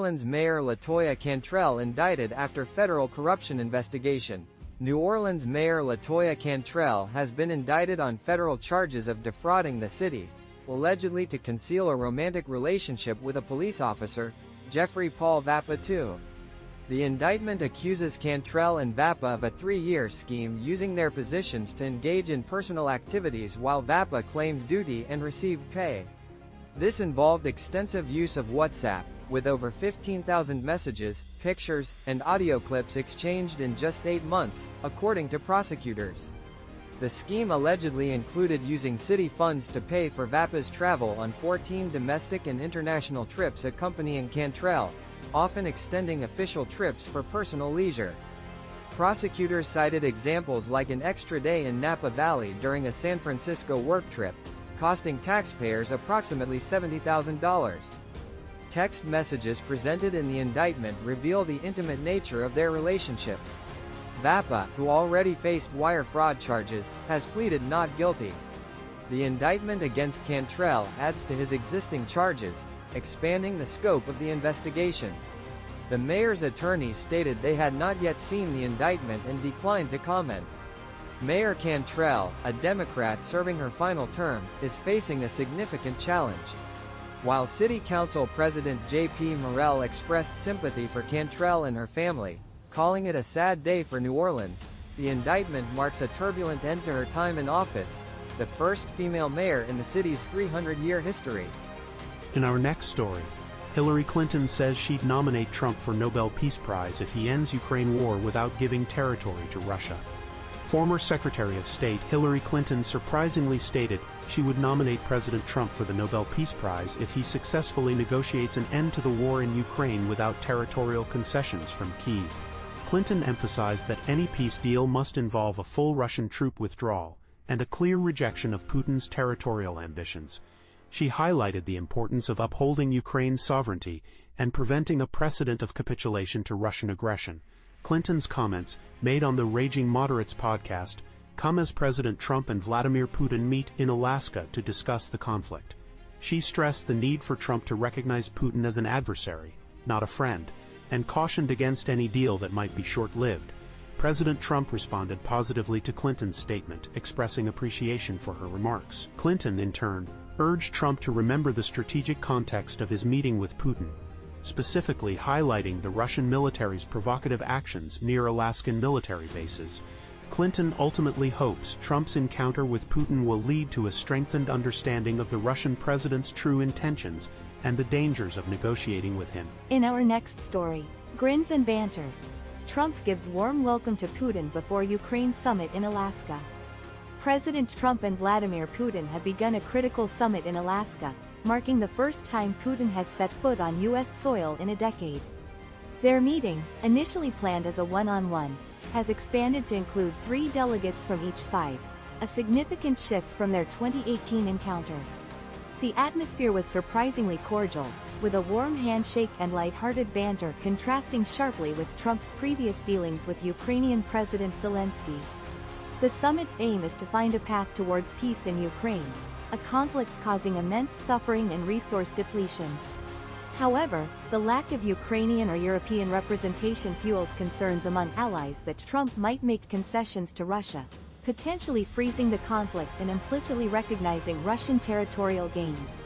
Orleans Mayor LaToya Cantrell indicted after federal corruption investigation. New Orleans Mayor LaToya Cantrell has been indicted on federal charges of defrauding the city, allegedly to conceal a romantic relationship with a police officer, Jeffrey Paul Vappa II. The indictment accuses Cantrell and Vappa of a 3-year scheme using their positions to engage in personal activities while Vappa claimed duty and received pay. This involved extensive use of WhatsApp, with over 15,000 messages, pictures, and audio clips exchanged in just 8 months, according to prosecutors. The scheme allegedly included using city funds to pay for Vappa's travel on 14 domestic and international trips accompanying Cantrell, often extending official trips for personal leisure. Prosecutors cited examples like an extra day in Napa Valley during a San Francisco work trip, costing taxpayers approximately $70,000. Text messages presented in the indictment reveal the intimate nature of their relationship. Vappa, who already faced wire fraud charges, has pleaded not guilty. The indictment against Cantrell adds to his existing charges, expanding the scope of the investigation. The mayor's attorney stated they had not yet seen the indictment and declined to comment. Mayor Cantrell, a Democrat serving her final term, is facing a significant challenge. While City Council President J.P. Morrell expressed sympathy for Cantrell and her family, calling it a sad day for New Orleans, the indictment marks a turbulent end to her time in office, the first female mayor in the city's 300-year history. In our next story, Hillary Clinton says she'd nominate Trump for Nobel Peace Prize if he ends Ukraine war without giving territory to Russia. Former Secretary of State Hillary Clinton surprisingly stated she would nominate President Trump for the Nobel Peace Prize if he successfully negotiates an end to the war in Ukraine without territorial concessions from Kyiv. Clinton emphasized that any peace deal must involve a full Russian troop withdrawal and a clear rejection of Putin's territorial ambitions. She highlighted the importance of upholding Ukraine's sovereignty and preventing a precedent of capitulation to Russian aggression. Clinton's comments, made on the Raging Moderates podcast, come as President Trump and Vladimir Putin meet in Alaska to discuss the conflict. She stressed the need for Trump to recognize Putin as an adversary, not a friend, and cautioned against any deal that might be short-lived. President Trump responded positively to Clinton's statement, expressing appreciation for her remarks. Clinton, in turn, urged Trump to remember the strategic context of his meeting with Putin, specifically highlighting the Russian military's provocative actions near Alaskan military bases. Clinton ultimately hopes Trump's encounter with Putin will lead to a strengthened understanding of the Russian president's true intentions and the dangers of negotiating with him. In our next story, Grins and banter. Trump gives warm welcome to Putin before Ukraine summit in Alaska. President Trump and Vladimir Putin have begun a critical summit in Alaska, marking the first time Putin has set foot on U.S. soil in a decade. Their meeting, initially planned as a one-on-one, has expanded to include 3 delegates from each side, a significant shift from their 2018 encounter. The atmosphere was surprisingly cordial, with a warm handshake and light-hearted banter contrasting sharply with Trump's previous dealings with Ukrainian President Zelensky. The summit's aim is to find a path towards peace in Ukraine, a conflict causing immense suffering and resource depletion. However, the lack of Ukrainian or European representation fuels concerns among allies that Trump might make concessions to Russia, potentially freezing the conflict and implicitly recognizing Russian territorial gains.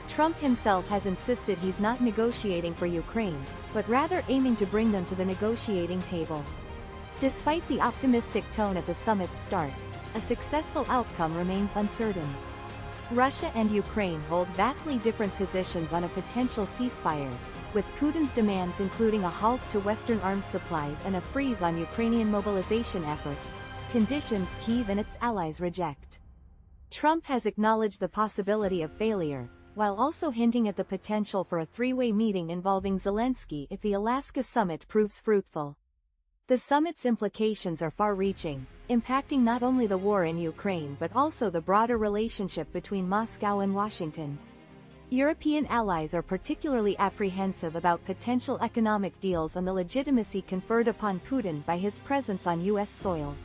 Trump himself has insisted he's not negotiating for Ukraine, but rather aiming to bring them to the negotiating table. Despite the optimistic tone at the summit's start, a successful outcome remains uncertain. Russia and Ukraine hold vastly different positions on a potential ceasefire, with Putin's demands including a halt to Western arms supplies and a freeze on Ukrainian mobilization efforts, conditions Kyiv and its allies reject. Trump has acknowledged the possibility of failure, while also hinting at the potential for a 3-way meeting involving Zelensky if the Alaska summit proves fruitful. The summit's implications are far-reaching, impacting not only the war in Ukraine but also the broader relationship between Moscow and Washington. European allies are particularly apprehensive about potential economic deals and the legitimacy conferred upon Putin by his presence on U.S. soil.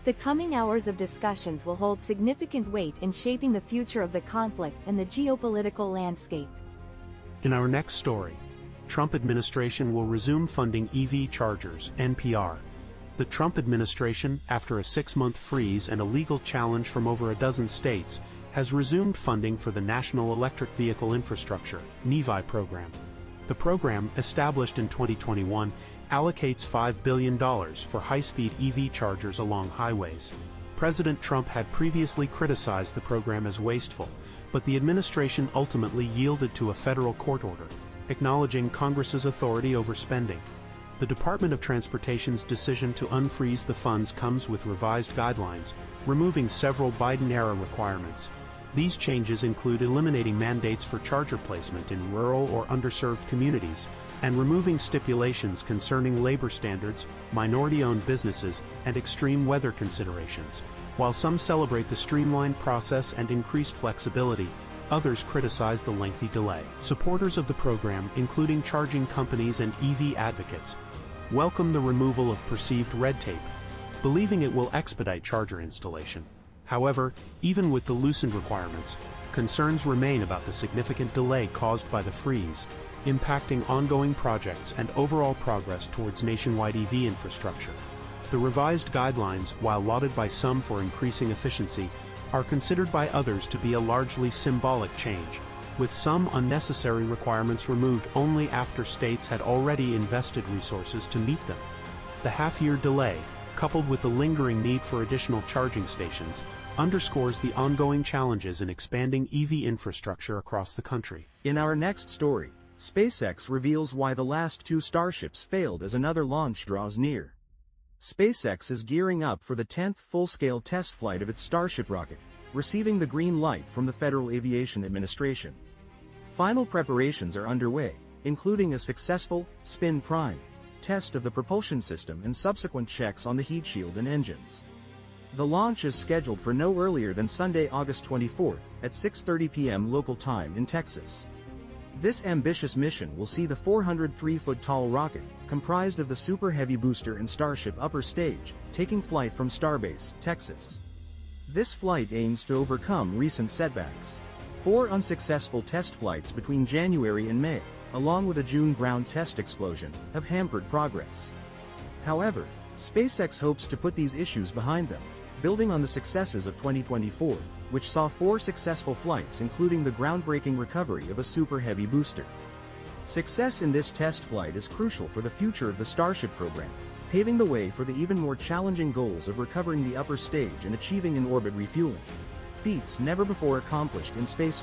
The coming hours of discussions will hold significant weight in shaping the future of the conflict and the geopolitical landscape. In our next story, Trump administration will resume funding EV chargers, NPR. The Trump administration, after a 6-month freeze and a legal challenge from over a dozen states, has resumed funding for the National Electric Vehicle Infrastructure, NEVI program. The program, established in 2021, allocates $5 billion for high-speed EV chargers along highways. President Trump had previously criticized the program as wasteful, but the administration ultimately yielded to a federal court order, acknowledging Congress's authority over spending. The Department of Transportation's decision to unfreeze the funds comes with revised guidelines, removing several Biden-era requirements. These changes include eliminating mandates for charger placement in rural or underserved communities, and removing stipulations concerning labor standards, minority-owned businesses, and extreme weather considerations. While some celebrate the streamlined process and increased flexibility, others criticize the lengthy delay. Supporters of the program, including charging companies and EV advocates, welcome the removal of perceived red tape, believing it will expedite charger installation. However, even with the loosened requirements, concerns remain about the significant delay caused by the freeze, impacting ongoing projects and overall progress towards nationwide EV infrastructure. The revised guidelines, while lauded by some for increasing efficiency, are considered by others to be a largely symbolic change, with some unnecessary requirements removed only after states had already invested resources to meet them. The half-year delay, coupled with the lingering need for additional charging stations, underscores the ongoing challenges in expanding EV infrastructure across the country. In our next story, SpaceX reveals why the last 2 Starships failed as another launch draws near. SpaceX is gearing up for the 10th full-scale test flight of its Starship rocket, receiving the green light from the Federal Aviation Administration. Final preparations are underway, including a successful spin prime test of the propulsion system and subsequent checks on the heat shield and engines. The launch is scheduled for no earlier than Sunday, August 24th, at 6:30 p.m. local time in Texas. This ambitious mission will see the 403-foot-tall rocket, comprised of the Super Heavy booster and Starship upper stage, taking flight from Starbase, Texas. This flight aims to overcome recent setbacks. 4 unsuccessful test flights between January and May, along with a June ground test explosion, have hampered progress. However, SpaceX hopes to put these issues behind them, building on the successes of 2024, which saw 4 successful flights including the groundbreaking recovery of a Super Heavy booster. Success in this test flight is crucial for the future of the Starship program, paving the way for the even more challenging goals of recovering the upper stage and achieving in-orbit refueling, feats never before accomplished in space.